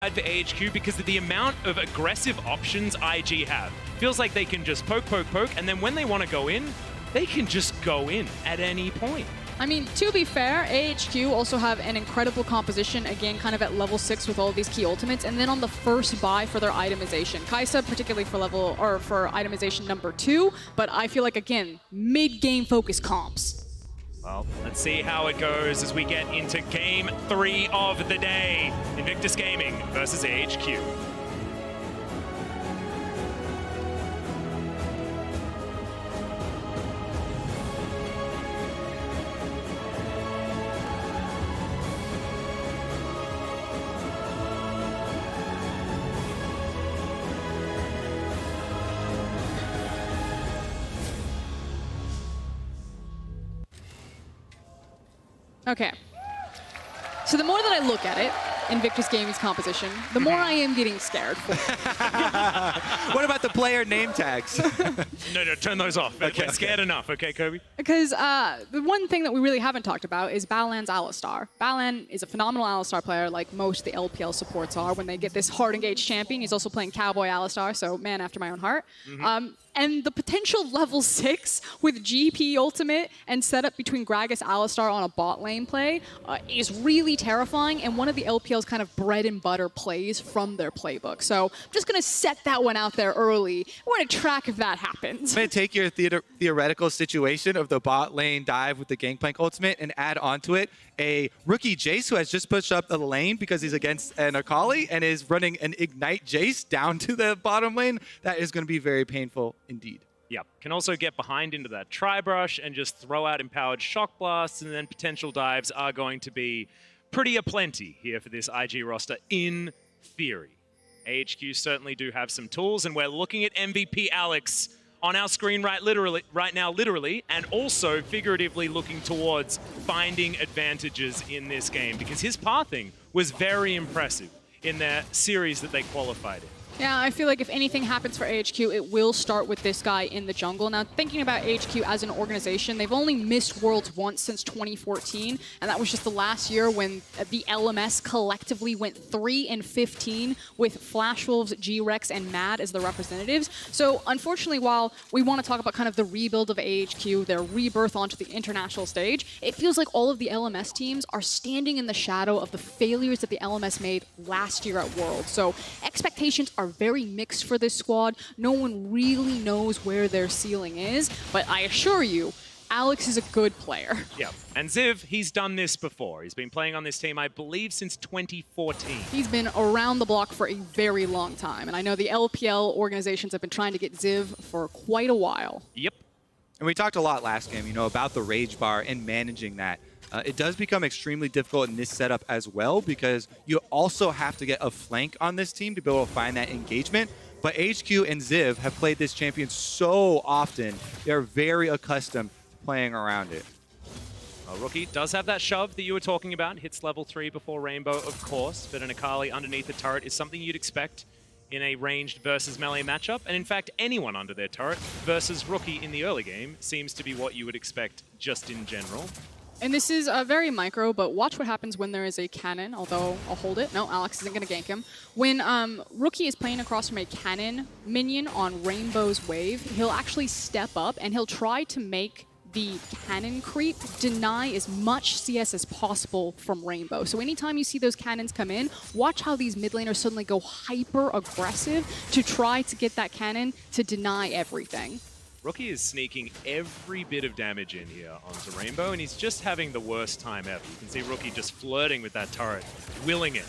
for AHQ because of the amount of aggressive options IG have. Feels like they can just poke, and then when they want to go in, they can just go in at any point. I mean, to be fair, AHQ also have an incredible composition, again, kind of at level 6 with all of these key ultimates, and then on the first buy for their itemization. Kaisa, particularly for itemization number 2, but I feel like, again, mid-game focus comps. Well, let's see how it goes as we get into game 3 of the day. Invictus Gaming versus AHQ. Okay. So the more that I look at it, Invictus Gaming's composition, the more I am getting scared. What about the player name tags? No, turn those off. Okay, we're scared enough, okay, Kobe? Because the one thing that we really haven't talked about is Balan's Alistar. Balan is a phenomenal Alistar player, like most of the LPL supports are. When they get this hard engaged champion, he's also playing Cowboy Alistar, so man after my own heart. And the potential level 6 with GP ultimate and setup between Gragas Alistar on a bot lane play is really terrifying, and one of the LPL's kind of bread and butter plays from their playbook. So I'm just going to set that one out there early. We're going to track if that happens. I'm going to take your theoretical situation of the bot lane dive with the Gangplank ultimate and add onto it a rookie Jace who has just pushed up the lane because he's against an Akali and is running an Ignite Jace down to the bottom lane. That is going to be very painful indeed. Yep. Can also get behind into that Tri-Brush and just throw out empowered Shock Blasts, and then potential dives are going to be pretty aplenty here for this IG roster in theory. AHQ certainly do have some tools, and we're looking at MVP Alex on our screen right now, and also figuratively looking towards finding advantages in this game, because his pathing was very impressive in their series that they qualified in. Yeah, I feel like if anything happens for AHQ, it will start with this guy in the jungle. Now, thinking about AHQ as an organization, they've only missed Worlds once since 2014, and that was just the last year when the LMS collectively went 3-15 with Flash Wolves, G-Rex, and Mad as the representatives. So, unfortunately, while we want to talk about kind of the rebuild of AHQ, their rebirth onto the international stage, it feels like all of the LMS teams are standing in the shadow of the failures that the LMS made last year at Worlds. So, expectations are very mixed for this squad. No one really knows where their ceiling is, but I assure you, Alex is a good player. Yeah, and Ziv, he's done this before. He's been playing on this team, I believe, since 2014. He's been around the block for a very long time, and I know the LPL organizations have been trying to get Ziv for quite a while. Yep. And we talked a lot last game, about the Rage Bar and managing that. It does become extremely difficult in this setup as well, because you also have to get a flank on this team to be able to find that engagement. But HQ and Ziv have played this champion so often, they're very accustomed to playing around it. Rookie does have that shove that you were talking about. Hits level 3 before Rainbow, of course, but an Akali underneath the turret is something you'd expect in a ranged versus melee matchup. And in fact, anyone under their turret versus Rookie in the early game seems to be what you would expect just in general. And this is very micro, but watch what happens when there is a cannon, although I'll hold it. No, Alex isn't going to gank him. When Rookie is playing across from a cannon minion on Rainbow's wave, he'll actually step up and he'll try to make the cannon creep deny as much CS as possible from Rainbow. So anytime you see those cannons come in, watch how these mid laners suddenly go hyper aggressive to try to get that cannon to deny everything. Rookie is sneaking every bit of damage in here onto Rainbow, and he's just having the worst time ever. You can see Rookie just flirting with that turret, willing it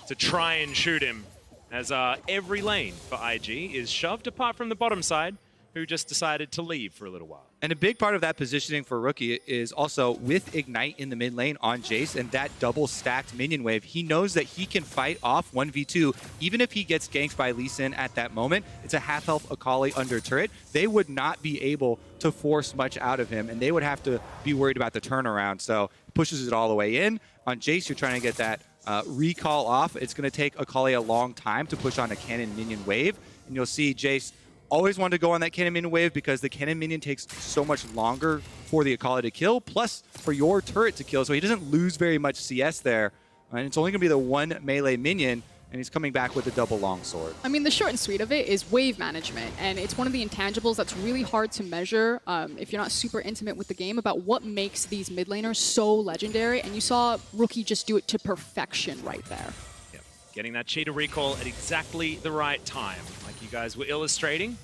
to try and shoot him, as every lane for IG is shoved apart from the bottom side, who just decided to leave for a little while. And a big part of that positioning for Rookie is also with Ignite in the mid lane on Jace and that double stacked minion wave. He knows that he can fight off 1v2 even if he gets ganked by Lee Sin at that moment. It's a half health Akali under turret. They would not be able to force much out of him, and they would have to be worried about the turnaround. So pushes it all the way in. On Jace, you're trying to get that recall off. It's going to take Akali a long time to push on a cannon minion wave, and you'll see Jace always wanted to go on that cannon minion wave because the cannon minion takes so much longer for the Akali to kill, plus for your turret to kill, so he doesn't lose very much CS there. And it's only going to be the one melee minion, and he's coming back with a double longsword. I mean, the short and sweet of it is wave management, and it's one of the intangibles that's really hard to measure if you're not super intimate with the game about what makes these mid laners so legendary, and you saw Rookie just do it to perfection right there. Yep. Getting that cheetah recall at exactly the right time, like you guys were illustrating.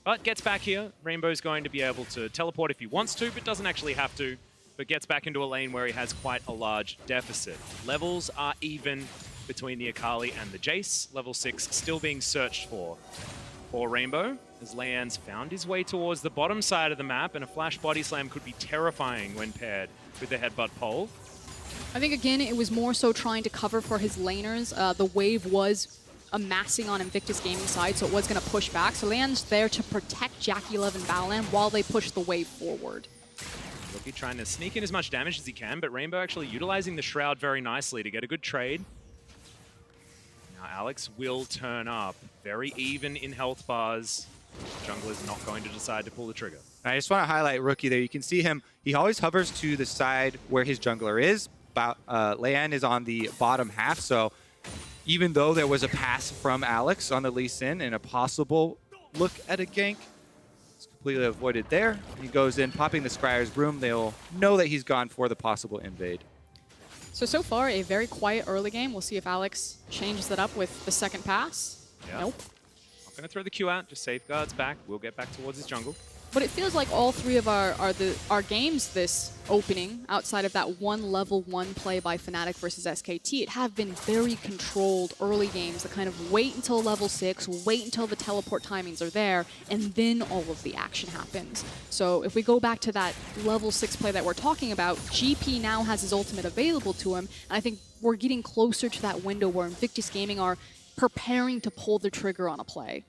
But gets back here. Rainbow's going to be able to teleport if he wants to, but doesn't actually have to. But gets back into a lane where he has quite a large deficit. Levels are even between the Akali and the Jace. Level 6 still being searched for Rainbow, as Leanne's found his way towards the bottom side of the map, and a flash body slam could be terrifying when paired with the headbutt pole. I think, again, it was more so trying to cover for his laners. The wave was amassing on Invictus Gaming side, so it was going to push back. So Leanne's there to protect JackeyLove and Battleland while they push the wave forward. Rookie trying to sneak in as much damage as he can, but Rainbow actually utilizing the Shroud very nicely to get a good trade. Now Alex will turn up. Very even in health bars. Jungler's not going to decide to pull the trigger. I just want to highlight Rookie there. You can see him. He always hovers to the side where his jungler is. Leanne is on the bottom half, so even though there was a pass from Alex on the Lee Sin and a possible look at a gank, it's completely avoided there. He goes in, popping the Scryer's Broom. They'll know that he's gone for the possible invade. So far, a very quiet early game. We'll see if Alex changes that up with the second pass. Yeah. Nope. Not going to throw the Q out, just safeguards back. We'll get back towards his jungle. But it feels like all three of our games this opening, outside of that one level 1 play by Fnatic versus SKT, it have been very controlled early games that kind of wait until level 6, wait until the teleport timings are there, and then all of the action happens. So if we go back to that level 6 play that we're talking about, GP now has his ultimate available to him, and I think we're getting closer to that window where Invictus Gaming are preparing to pull the trigger on a play.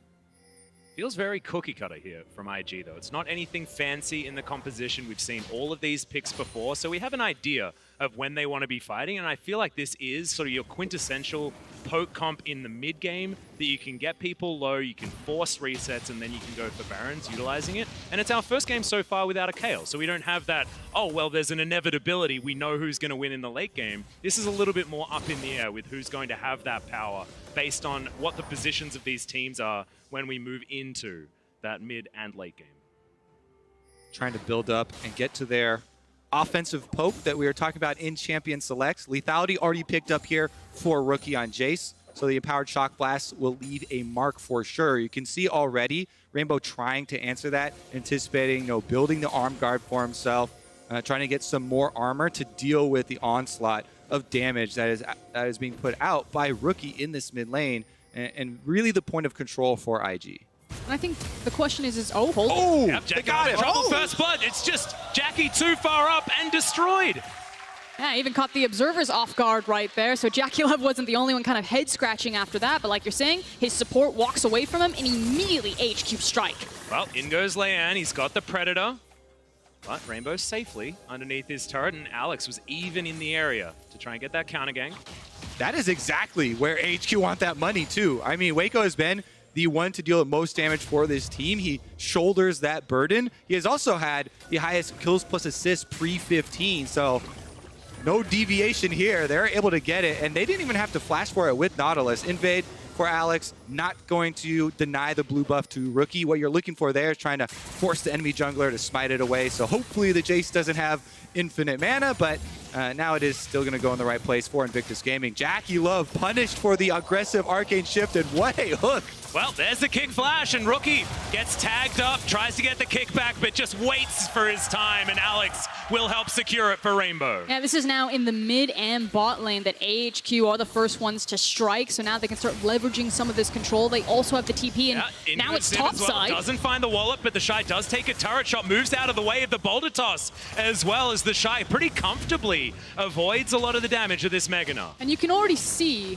Feels very cookie cutter here from IG, though. It's not anything fancy in the composition. We've seen all of these picks before, so we have an idea of when they want to be fighting, and I feel like this is sort of your quintessential poke comp in the mid game, that you can get people low, you can force resets, and then you can go for Barons utilizing it. And it's our first game so far without a Kayle, so we don't have that, oh, well, there's an inevitability, we know who's going to win in the late game. This is a little bit more up in the air with who's going to have that power based on what the positions of these teams are when we move into that mid and late game. Trying to build up and get to their offensive poke that we were talking about in Champion Selects. Lethality already picked up here for Rookie on Jace, so the Empowered Shock Blast will leave a mark for sure. You can see already Rainbow trying to answer that, anticipating, building the arm guard for himself, trying to get some more armor to deal with the onslaught of damage that is being put out by Rookie in this mid lane, and really the point of control for IG. And I think the question is hold it. Oh, Yep, they got him. Trouble first blood. It's just Jackie too far up and destroyed. Yeah, even caught the observers off guard right there. So JackeyLove wasn't the only one kind of head scratching after that, but like you're saying, his support walks away from him and immediately AHQ strike. Well, in goes Leanne. He's got the Predator, but Rainbow's safely underneath his turret, and Alex was even in the area to try and get that counter gank. That is exactly where AHQ want that money too. I mean, Waco has been the one to deal the most damage for this team. He shoulders that burden. He has also had the highest kills plus assists pre-15, so no deviation here. They're able to get it, and they didn't even have to flash for it with Nautilus. Invade for Alex, not going to deny the blue buff to Rookie. What you're looking for there is trying to force the enemy jungler to smite it away, so hopefully the Jace doesn't have infinite mana, but now it is still going to go in the right place for Invictus Gaming. JackeyLove punished for the aggressive arcane shift, and what a hook. Well, there's the kick flash, and Rookie gets tagged up, tries to get the kickback, but just waits for his time, and Alex will help secure it for Rainbow. Yeah, this is now in the mid and bot lane that AHQ are the first ones to strike, so now they can start leveraging some of this control. They also have the TP, and now it's top side. Doesn't find the wallet, but the Shy does take a turret shot, moves out of the way of the boulder toss, as well as the Shy pretty comfortably avoids a lot of the damage of this Meganar. And you can already see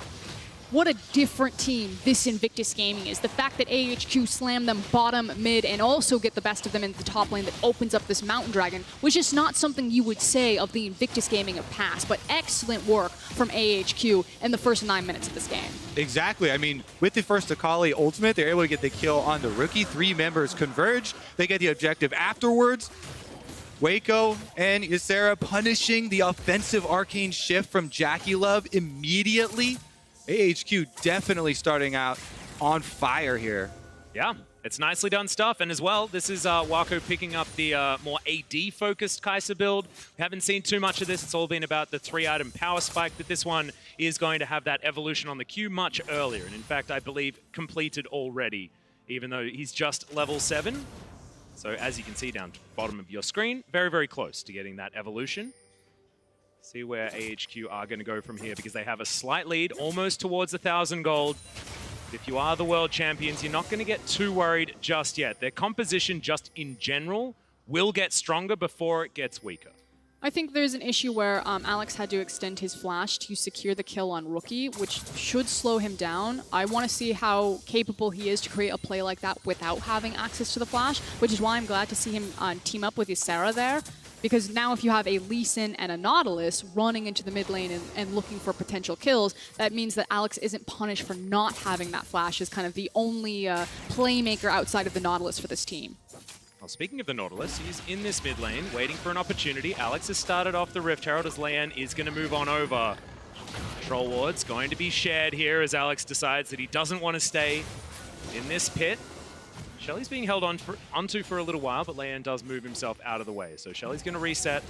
what a different team this Invictus Gaming is. The fact that AHQ slam them bottom, mid, and also get the best of them in the top lane that opens up this Mountain Dragon, which is not something you would say of the Invictus Gaming of past, but excellent work from AHQ in the first 9 minutes of this game. Exactly. I mean, with the first Akali ultimate, they're able to get the kill on the Rookie. 3 members converge. They get the objective afterwards. Waco and Ysera punishing the offensive arcane shift from JackeyLove immediately. AHQ definitely starting out on fire here. Yeah, it's nicely done stuff. And as well, this is Wako picking up the more AD-focused Kai'Sa build. We haven't seen too much of this. It's all been about the 3-item power spike, but this one is going to have that evolution on the Q much earlier. And in fact, I believe completed already, even though he's just level 7. So as you can see down to the bottom of your screen, very, very close to getting that evolution. See where AHQ are going to go from here, because they have a slight lead, almost towards 1,000 gold. If you are the world champions, you're not going to get too worried just yet. Their composition just in general will get stronger before it gets weaker. I think there's an issue where Alex had to extend his flash to secure the kill on Rookie, which should slow him down. I want to see how capable he is to create a play like that without having access to the flash, which is why I'm glad to see him team up with Ysera there. Because now if you have a Lee Sin and a Nautilus running into the mid lane and looking for potential kills, that means that Alex isn't punished for not having that flash as kind of the only playmaker outside of the Nautilus for this team. Well, speaking of the Nautilus, he's in this mid lane, waiting for an opportunity. Alex has started off the Rift Herald as Leanne is going to move on over. Troll Ward's going to be shared here as Alex decides that he doesn't want to stay in this pit. Shelly's being held onto for a little while, but Leanne does move himself out of the way. So Shelly's going to reset.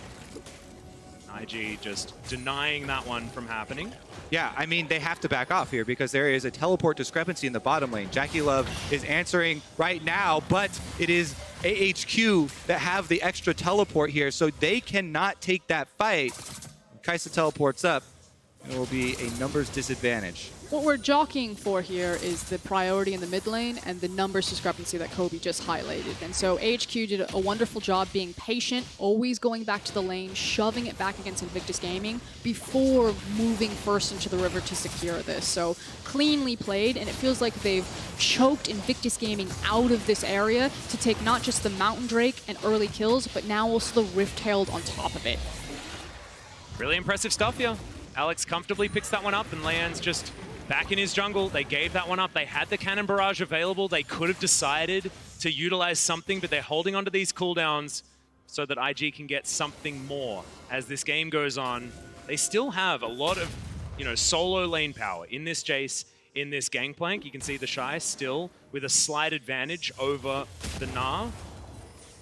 IG just denying that one from happening. Yeah, I mean, they have to back off here because there is a teleport discrepancy in the bottom lane. Jackie Love is answering right now, but it is AHQ that have the extra teleport here, so they cannot take that fight. Kai'Sa teleports up, and it will be a numbers disadvantage. What we're jockeying for here is the priority in the mid lane and the numbers discrepancy that Kobe just highlighted. And so AHQ did a wonderful job being patient, always going back to the lane, shoving it back against Invictus Gaming before moving first into the river to secure this. So cleanly played, and it feels like they've choked Invictus Gaming out of this area to take not just the Mountain Drake and early kills, but now also the Rift Herald on top of it. Really impressive stuff here. Alex comfortably picks that one up, and Leanne's just back in his jungle. They gave that one up. They had the Cannon Barrage available. They could have decided to utilize something, but they're holding onto these cooldowns so that IG can get something more as this game goes on. They still have a lot of, solo lane power in this Jace, in this Gangplank. You can see the Shy still with a slight advantage over the Gnar,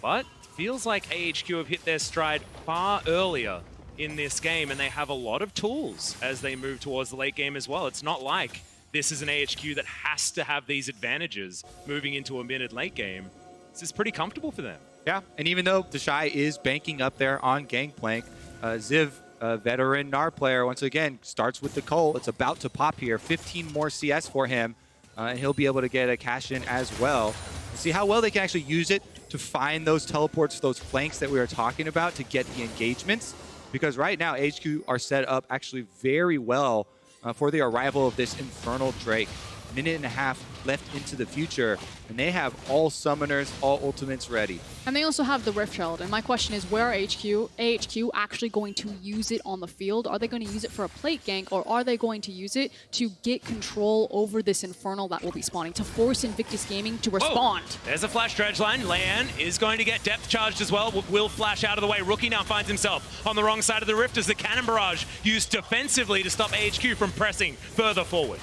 but it feels like AHQ have hit their stride far earlier in this game, and they have a lot of tools as they move towards the late game as well. It's not like this is an AHQ that has to have these advantages moving into a mid and late game. This is pretty comfortable for them. Yeah, and even though the Shy is banking up there on Gangplank, Ziv, a veteran Gnar player, once again, starts with the Cole. It's about to pop here. 15 more CS for him, and he'll be able to get a cash-in as well. We'll see how well they can actually use it to find those teleports, those flanks that we were talking about to get the engagements. Because right now, HQ are set up actually very well for the arrival of this Infernal Drake. Minute and a half left into the future, and they have all summoners, all ultimates ready. And they also have the Rift Herald, and my question is, where are AHQ actually going to use it on the field? Are they going to use it for a plate gank, or are they going to use it to get control over this Infernal that will be spawning, to force Invictus Gaming to respond? Whoa. There's a flash dredge line. Leanne is going to get depth charged as well. Will flash out of the way. Rookie now finds himself on the wrong side of the rift as the Cannon Barrage used defensively to stop AHQ from pressing further forward.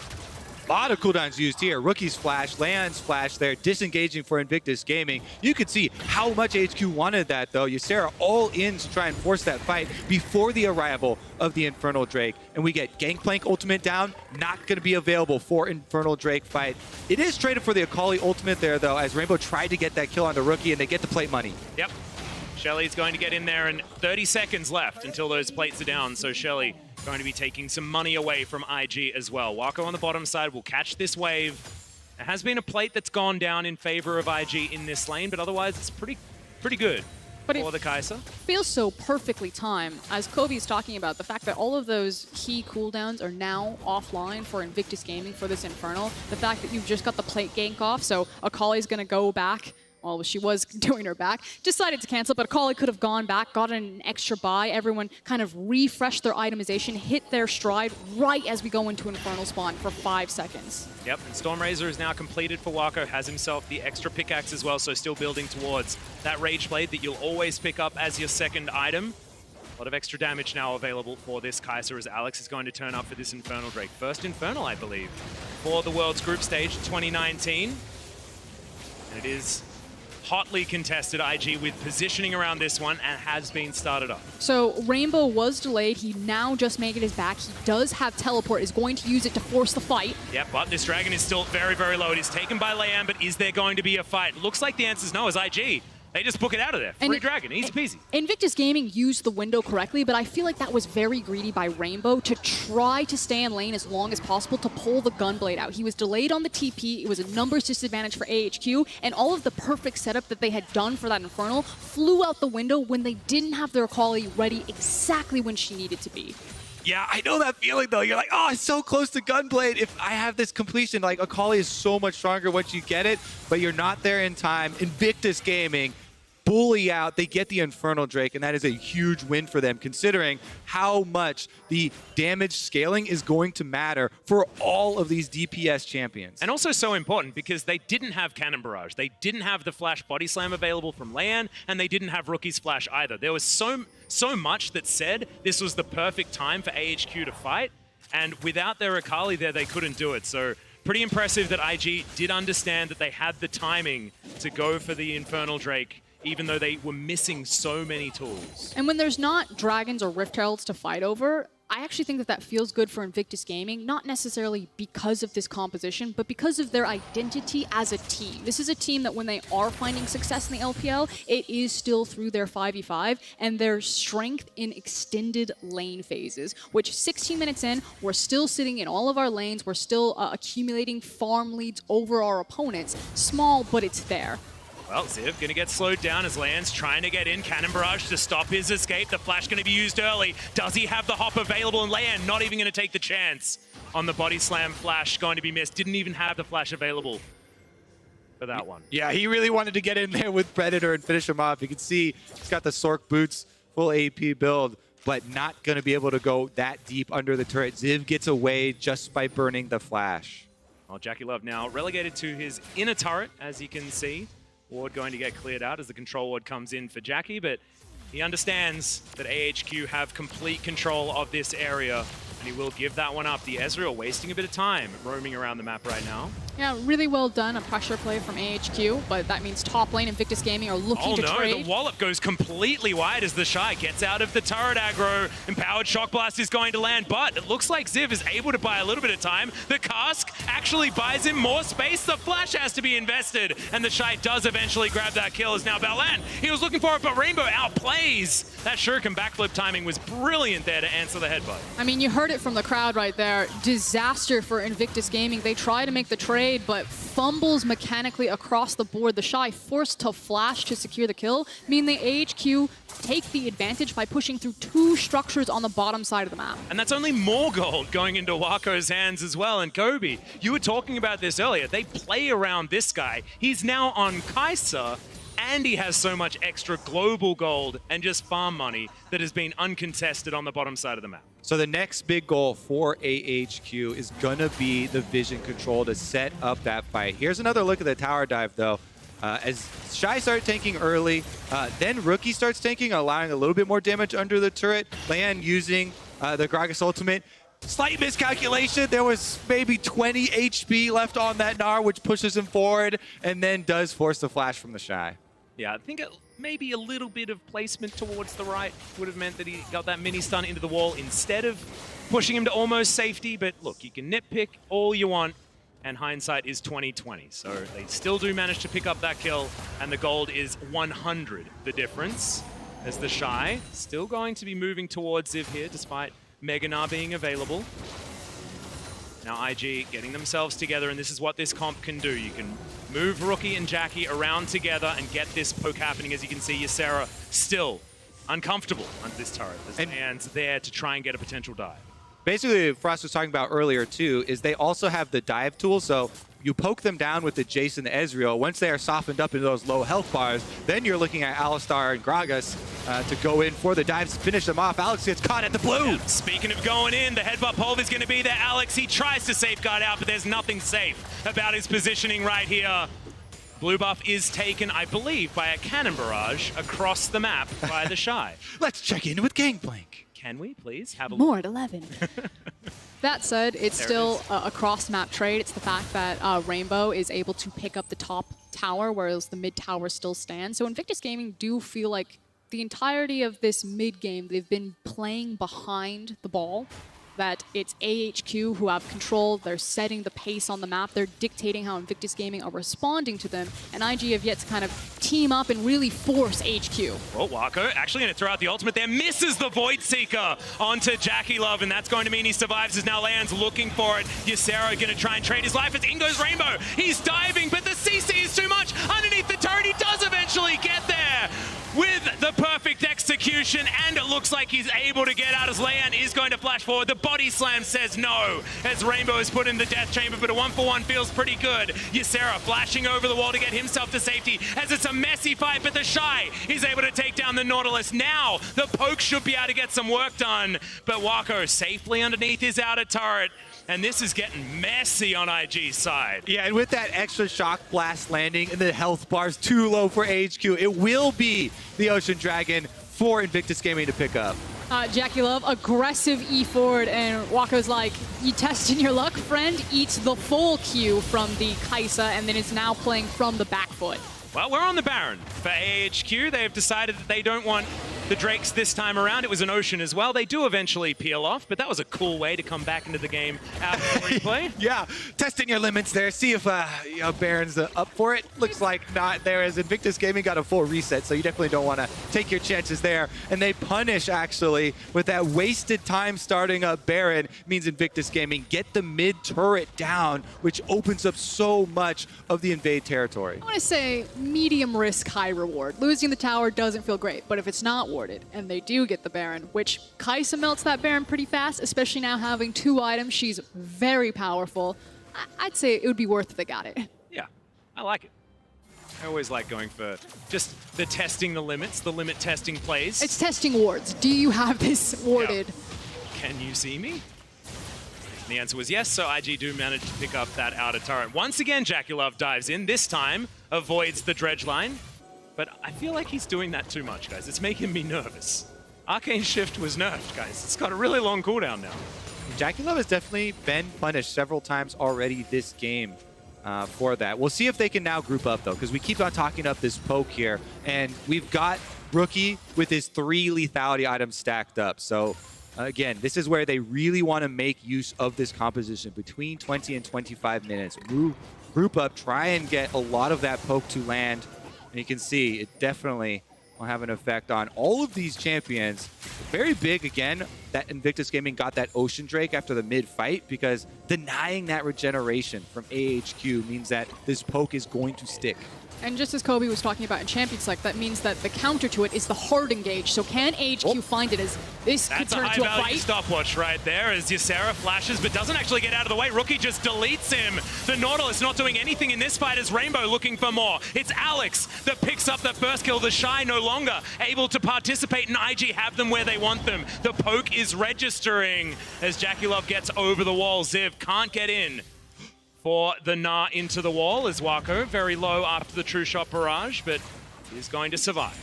A lot of cooldowns used here. Rookie's flash, Leanne's flash there, disengaging for Invictus Gaming. You could see how much HQ wanted that, though. Ysera all in to try and force that fight before the arrival of the Infernal Drake. And we get Gangplank ultimate down, not going to be available for Infernal Drake fight. It is traded for the Akali ultimate there, though, as Rainbow tried to get that kill on the Rookie, and they get the plate money. Yep. Shelly's going to get in there, and 30 seconds left until those plates are down, so Shelly going to be taking some money away from IG as well. Wako on the bottom side will catch this wave. There has been a plate that's gone down in favor of IG in this lane, but otherwise it's pretty good for the Kai'Sa. Feels so perfectly timed, as Kobe's talking about, the fact that all of those key cooldowns are now offline for Invictus Gaming for this Infernal. The fact that you've just got the plate gank off, so Akali's going to go back. Well, she was doing her back, decided to cancel, but Akali could have gone back, gotten an extra buy. Everyone kind of refreshed their itemization, hit their stride right as we go into Infernal Spawn for 5 seconds. Yep, and Stormrazor is now completed for Wako, has himself the extra pickaxe as well, so still building towards that Rage Blade that you'll always pick up as your second item. lot of extra damage now available for this Kai'Sa as Alex is going to turn up for this Infernal Drake. First Infernal, I believe, for the World's Group Stage 2019. And it is hotly contested IG with positioning around this one and has been started up. So Rainbow was delayed. He now just making his back. He does have teleport, is going to use it to force the fight. Yeah, but this dragon is still very, very low. It is taken by Leanne, but is there going to be a fight? Looks like the answer is no as IG. They just book it out of there. Free dragon, easy peasy. Invictus Gaming used the window correctly, but I feel like that was very greedy by Rainbow to try to stay in lane as long as possible to pull the Gunblade out. He was delayed on the TP. It was a numbers disadvantage for AHQ, and all of the perfect setup that they had done for that Infernal flew out the window when they didn't have their Akali ready exactly when she needed to be. Yeah, I know that feeling though. You're like, oh, it's so close to Gunblade. If I have this completion, like Akali is so much stronger once you get it, but you're not there in time. Invictus Gaming bully out, they get the Infernal Drake, and that is a huge win for them, considering how much the damage scaling is going to matter for all of these DPS champions. And also so important because they didn't have Cannon Barrage. They didn't have the Flash Body Slam available from Leanne, and they didn't have Rookie's Flash either. There was so much that said this was the perfect time for AHQ to fight, and without their Akali there, they couldn't do it. So pretty impressive that IG did understand that they had the timing to go for the Infernal Drake, even though they were missing so many tools. And when there's not dragons or Rift Heralds to fight over, I actually think that that feels good for Invictus Gaming, not necessarily because of this composition, but because of their identity as a team. This is a team that when they are finding success in the LPL, it is still through their 5v5 and their strength in extended lane phases, which 16 minutes in, we're still sitting in all of our lanes, we're still accumulating farm leads over our opponents. Small, but it's there. Well, Ziv gonna get slowed down as Leanne's trying to get in. Cannon Barrage to stop his escape. The flash gonna be used early. Does he have the hop available? And Leanne not even gonna take the chance on the body slam flash, going to be missed. Didn't even have the flash available for that one. Yeah, he really wanted to get in there with Predator and finish him off. You can see he's got the Sork boots, full AP build, but not gonna be able to go that deep under the turret. Ziv gets away just by burning the flash. Well, Jackie Love now relegated to his inner turret, as you can see. Ward going to get cleared out as the control ward comes in for Jackie, but he understands that AHQ have complete control of this area, and he will give that one up. The Ezreal wasting a bit of time roaming around the map right now. Yeah, really well done, a pressure play from AHQ, but that means top lane Invictus Gaming are looking to trade. Oh no, the wallop goes completely wide as the Shy gets out of the turret aggro. Empowered Shock Blast is going to land, but it looks like Ziv is able to buy a little bit of time. The cask actually buys him more space. The flash has to be invested, and the Shy does eventually grab that kill as now Balan. He was looking for it, but Rainbow outplays. That Shuriken backflip timing was brilliant there to answer the headbutt. I mean, you heard it from the crowd right there. Disaster for Invictus Gaming. They try to make the trade, but fumbles mechanically across the board. The Shy forced to flash to secure the kill, meaning the AHQ take the advantage by pushing through two structures on the bottom side of the map. And that's only more gold going into Wako's hands as well. And Kobe, you were talking about this earlier. They play around this guy. He's now on Kai'Sa, and he has so much extra global gold and just farm money that has been uncontested on the bottom side of the map. So the next big goal for AHQ is gonna be the vision control to set up that fight. Here's another look at the tower dive though. As Shy started tanking early, then Rookie starts tanking, allowing a little bit more damage under the turret. Leanne using the Gragas ultimate. Slight miscalculation. There was maybe 20 HP left on that Gnar, which pushes him forward and then does force the flash from the Shy. Yeah, I think maybe a little bit of placement towards the right would have meant that he got that mini stun into the wall instead of pushing him to almost safety. But look, you can nitpick all you want, and hindsight is 20/20. So they still do manage to pick up that kill, and the gold is 100 the difference, as the Shy still going to be moving towards Ziv here, despite Mega Gnar being available. Now IG getting themselves together, and this is what this comp can do. You can move Rookie and Jackie around together and get this poke happening. As you can see, Ysera still uncomfortable under this turret. There's hands there to try and get a potential dive. Basically, Frost was talking about earlier too, is they also have the dive tool. So you poke them down with the Jace and the Ezreal. Once they are softened up into those low health bars, then you're looking at Alistar and Gragas to go in for the dives, finish them off. Alex gets caught at the blue. Yeah, speaking of going in, the headbutt pole is going to be there. Alex, he tries to safeguard out, but there's nothing safe about his positioning right here. Blue buff is taken, I believe, by a cannon barrage across the map by the Shy. Let's check in with Gangplank. Can we please have a More look? at 11. That said, it's There it still is. a cross-map trade. It's the fact that Rainbow is able to pick up the top tower, whereas the mid tower still stands. So Invictus Gaming do feel like the entirety of this mid game, they've been playing behind the ball, that it's AHQ who have control, they're setting the pace on the map, they're dictating how Invictus Gaming are responding to them, and IG have yet to kind of team up and really force HQ. Well, Wako actually going to throw out the ultimate there, misses the Void Seeker onto Jackie Love, and that's going to mean he survives as now Leon's looking for it. Ysera going to try and trade his life as in goes Rainbow. He's diving, but the CC is too much. Underneath the turret, he does eventually get there with the perfect execution, and it looks like he's able to get out as Leon is going to flash forward. The body slam says no as Rainbow is put in the death chamber, but a 1-for-1 feels pretty good. Ysera flashing over the wall to get himself to safety as it's a messy fight, but the Shy is able to take down the Nautilus. Now the poke should be able to get some work done, but Wako safely underneath his outer turret. And this is getting messy on IG's side. Yeah, and with that extra shock blast landing and the health bars too low for AHQ, it will be the Ocean Dragon for Invictus Gaming to pick up. Jackie Love, aggressive E forward, and Wako's like, you testing your luck, friend? Eats the full Q from the Kaisa, and then is now playing from the back foot. Well, we're on the Baron. For AHQ, they have decided that they don't want the Drakes this time around. It was an Ocean as well. They do eventually peel off, but that was a cool way to come back into the game after replay. Yeah, testing your limits there. See if Baron's up for it. Looks like not there, as Invictus Gaming got a full reset, so you definitely don't want to take your chances there. And they punish, actually, with that wasted time starting up Baron. Means Invictus Gaming get the mid turret down, which opens up so much of the invade territory. I want to say medium risk, high reward. Losing the tower doesn't feel great, but if it's not warded and they do get the Baron, which Kaisa melts that Baron pretty fast, especially now having 2 items, she's very powerful. I'd say it would be worth if they got it. Yeah, I like it. I always like going for just the testing the limits, the limit testing plays. It's testing wards. Do you have this warded? Yeah. Can you see me? The answer was yes, so IG do manage to pick up that outer turret. Once again, Jackie Love dives in. This time, avoids the dredge line. But I feel like he's doing that too much, guys. It's making me nervous. Arcane Shift was nerfed, guys. It's got a really long cooldown now. Jackie Love has definitely been punished several times already this game for that. We'll see if they can now group up, though, because we keep on talking up this poke here. And we've got Rookie with his 3 lethality items stacked up. So again, this is where they really want to make use of this composition between 20 and 25 minutes. Group up, try and get a lot of that poke to land. And you can see it definitely will have an effect on all of these champions. Very big, again, that Invictus Gaming got that Ocean Drake after the mid-fight, because denying that regeneration from AHQ means that this poke is going to stick. And just as Kobe was talking about in Champions Select, that means that the counter to it is the hard engage. So can AHQ find it as this could That's a turn into a high-value fight? stopwatch right there as Ysera flashes but doesn't actually get out of the way. Rookie just deletes him. The Nautilus not doing anything in this fight as Rainbow looking for more. It's Alex that picks up the first kill. The Shy no longer able to participate, and IG have them where they want them. The poke is registering as Jackie Love gets over the wall. Ziv can't get in for the Gnar into the wall as Wako very low after the true shot barrage, but is going to survive.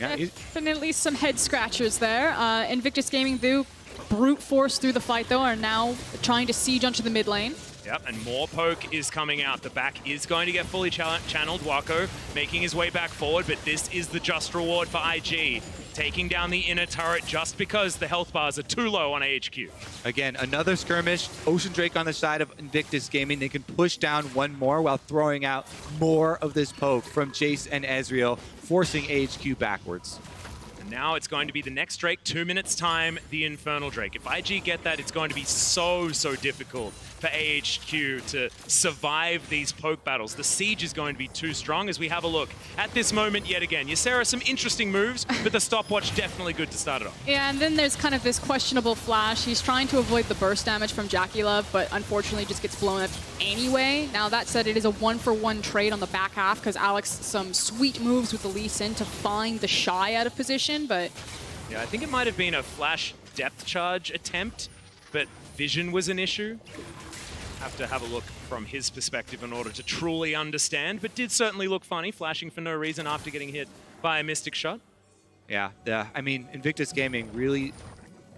Yeah, Definitely some head scratchers there. Invictus Gaming do brute force through the fight, though, are now trying to siege onto the mid lane. Yep, and more poke is coming out. The back is going to get fully channeled. Wako making his way back forward, but this is the just reward for IG. Taking down the inner turret just because the health bars are too low on AHQ. Again, another skirmish. Ocean Drake on the side of Invictus Gaming. They can push down one more while throwing out more of this poke from Jace and Ezreal, forcing AHQ backwards. And now it's going to be the next Drake, 2 minutes time, the Infernal Drake. If IG get that, it's going to be so difficult for AHQ to survive these poke battles. The siege is going to be too strong as we have a look at this moment yet again. Ysera, some interesting moves, but the stopwatch definitely good to start it off. Yeah, and then there's kind of this questionable flash. He's trying to avoid the burst damage from Jackie Love, but unfortunately just gets blown up anyway. Now, that said, it is a 1-for-1 trade on the back half because Alex some sweet moves with the Lee Sin to find the Shy out of position, but... Yeah, I think it might have been a flash depth charge attempt, but vision was an issue. Have to have a look from his perspective in order to truly understand, but did certainly look funny, flashing for no reason after getting hit by a Mystic shot. Yeah, I mean, Invictus Gaming really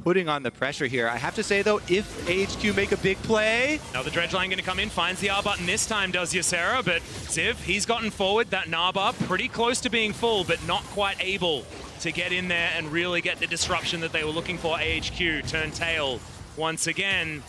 putting on the pressure here. I have to say, though, if AHQ make a big play... Now the dredge line going to come in, finds the R button this time, does Ysera, but Ziv, he's gotten forward. That Narbar pretty close to being full, but not quite able to get in there and really get the disruption that they were looking for. AHQ turn tail once again,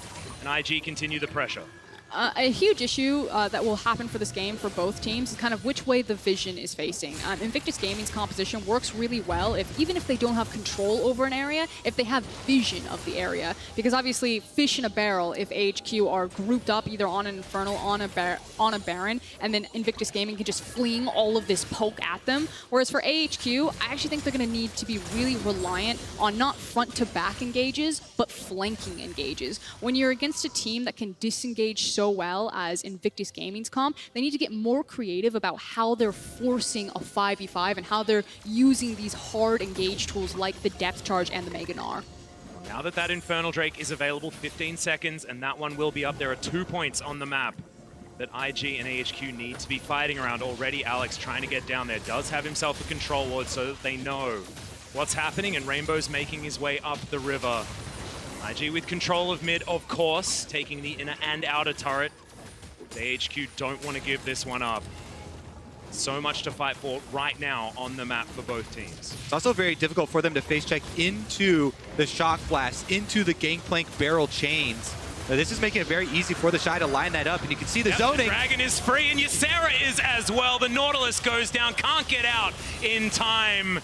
and IG continue the pressure. A huge issue that will happen for this game for both teams is kind of which way the vision is facing. Invictus Gaming's composition works really well even if they don't have control over an area, if they have vision of the area. Because obviously, fish in a barrel if AHQ are grouped up either on an Infernal, on a Baron, and then Invictus Gaming can just fling all of this poke at them. Whereas for AHQ, I actually think they're going to need to be really reliant on not front-to-back engages, but flanking engages. When you're against a team that can disengage so well as Invictus Gaming's comp, they need to get more creative about how they're forcing a 5v5 and how they're using these hard engage tools like the Depth Charge and the Mega Gnar. Now that that Infernal Drake is available, 15 seconds, and that one will be up. There are 2 points on the map that IG and AHQ need to be fighting around. Already Alex trying to get down there, does have himself a control ward so that they know what's happening, and Rainbow's making his way up the river. IG with control of mid, of course, taking the inner and outer turret. The AHQ don't want to give this one up. So much to fight for right now on the map for both teams. It's also very difficult for them to face check into the Shock Blast, into the Gangplank barrel chains. Now, this is making it very easy for the Shy to line that up, and you can see the zoning. The Dragon is free, and Ysera is as well. The Nautilus goes down, can't get out in time.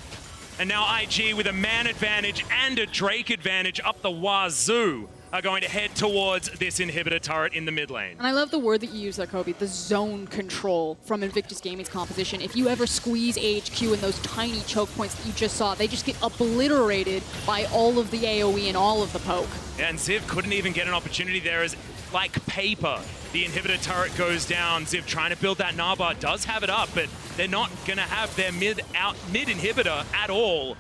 And now IG with a man advantage and a Drake advantage up the wazoo are going to head towards this inhibitor turret in the mid lane. And I love the word that you use there, Kobe, the zone control from Invictus Gaming's composition. If you ever squeeze AHQ in those tiny choke points that you just saw, they just get obliterated by all of the AoE and all of the poke. Yeah, and Ziv couldn't even get an opportunity there as, like paper, the inhibitor turret goes down. Ziv trying to build that Narbar, does have it up, but they're not going to have their mid inhibitor at all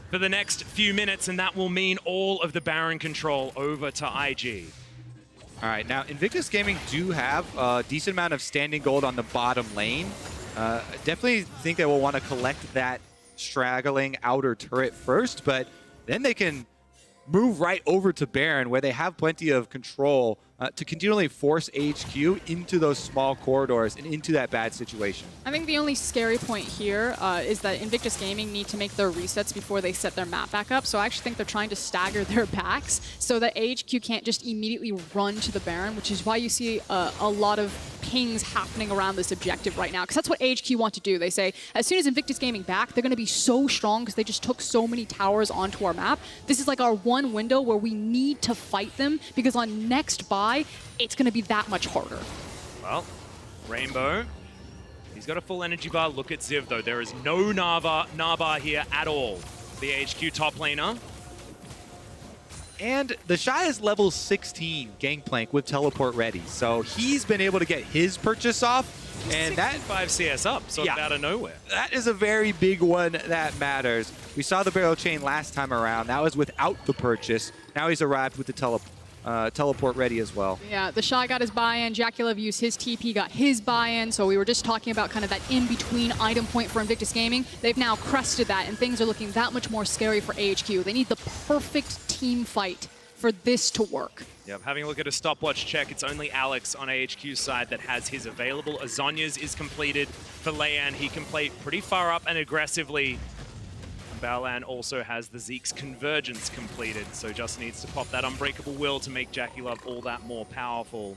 for the next few minutes, and that will mean all of the Baron control over to IG. All right, now Invictus Gaming do have a decent amount of standing gold on the bottom lane. Definitely think they will want to collect that straggling outer turret first, but then they can move right over to Baron, where they have plenty of control to continually force AHQ into those small corridors and into that bad situation. I think the only scary point here is that Invictus Gaming need to make their resets before they set their map back up. So I actually think they're trying to stagger their backs so that AHQ can't just immediately run to the Baron, which is why you see a lot of pings happening around this objective right now, because that's what AHQ want to do. They say, as soon as Invictus Gaming back, they're going to be so strong because they just took so many towers onto our map. This is like our one window where we need to fight them, because on next buy, it's going to be that much harder. Well, Rainbow, he's got a full energy bar. Look at Ziv, though. There is no Narbar here at all. The AHQ top laner. And the Shy is level 16 Gangplank with teleport ready, so he's been able to get his purchase off, and that 5 CS up, sort of out of nowhere. That is a very big one that matters. We saw the barrel chain last time around. That was without the purchase. Now he's arrived with the teleport ready as well. Yeah, the Shy got his buy-in, Jackulov used his TP, got his buy-in, so we were just talking about kind of that in-between item point for Invictus Gaming. They've now crested that, and things are looking that much more scary for AHQ. They need the perfect team fight for this to work. Yep, having a look at a stopwatch check, it's only Alex on AHQ's side that has his available. Azonya's is completed for Leian. He can play pretty far up and aggressively. Balan also has the Zeke's Convergence completed, so just needs to pop that Unbreakable Will to make Jackulov all that more powerful.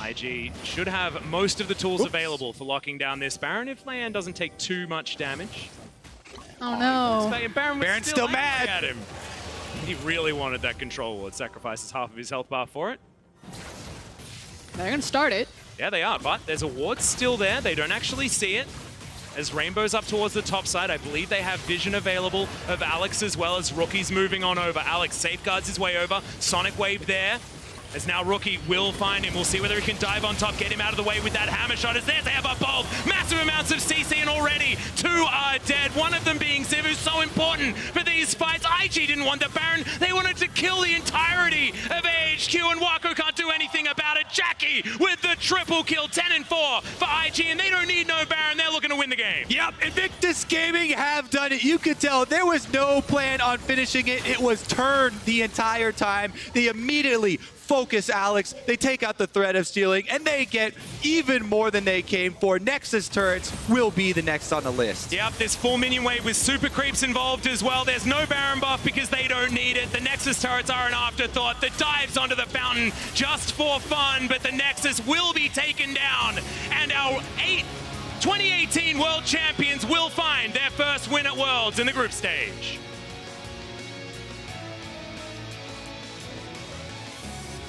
IG should have most of the tools available for locking down this Baron if Leian doesn't take too much damage. Oh no. Baron's still mad at him. He really wanted that control ward, sacrifices half of his health bar for it. They're going to start it. Yeah, they are, but there's a ward still there. They don't actually see it. As Rainbow's up towards the top side, I believe they have vision available of Alex as well as Rookie's moving on over. Alex safeguards his way over. Sonic Wave there. As now Rookie will find him. We'll see whether he can dive on top, get him out of the way with that hammer shot. As there's Ever Bolt. Massive amounts of CC, and already 2 are dead. One of them being Ziv, who's so important for these fights. IG didn't want the Baron. They wanted to kill the entirety of AHQ, and Wako can't do anything. anything about it. Jackie with the triple kill, 10-4 for IG, and they don't need no Baron. They're looking to win the game. Yep, Invictus Gaming have done it. You could tell there was no plan on finishing it. It was turned the entire time. They immediately focus Alex. They take out the threat of stealing, and they get even more than they came for. Nexus turrets will be the next on the list. Yep, this full minion wave with super creeps involved as well. There's no Baron buff because they don't need it. The Nexus turrets are an afterthought. The dives onto the fountain just for fun, but the Nexus will be taken down. And our 2018 World Champions will find their first win at Worlds in the group stage.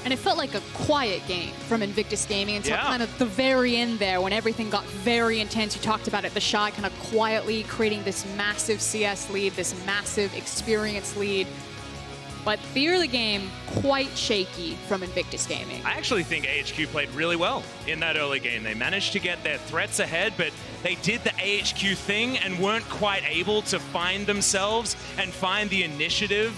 And it felt like a quiet game from Invictus Gaming until Yeah. kind of the very end there when everything got very intense. You talked about it, the Shy kind of quietly creating this massive CS lead, this massive experience lead. But the early game, quite shaky from Invictus Gaming. I actually think AHQ played really well in that early game. They managed to get their threats ahead, but they did the AHQ thing and weren't quite able to find themselves and find the initiative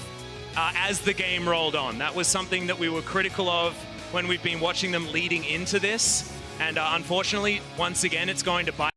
as the game rolled on. That was something that we were critical of when we've been watching them leading into this. And unfortunately, once again, it's going to bite.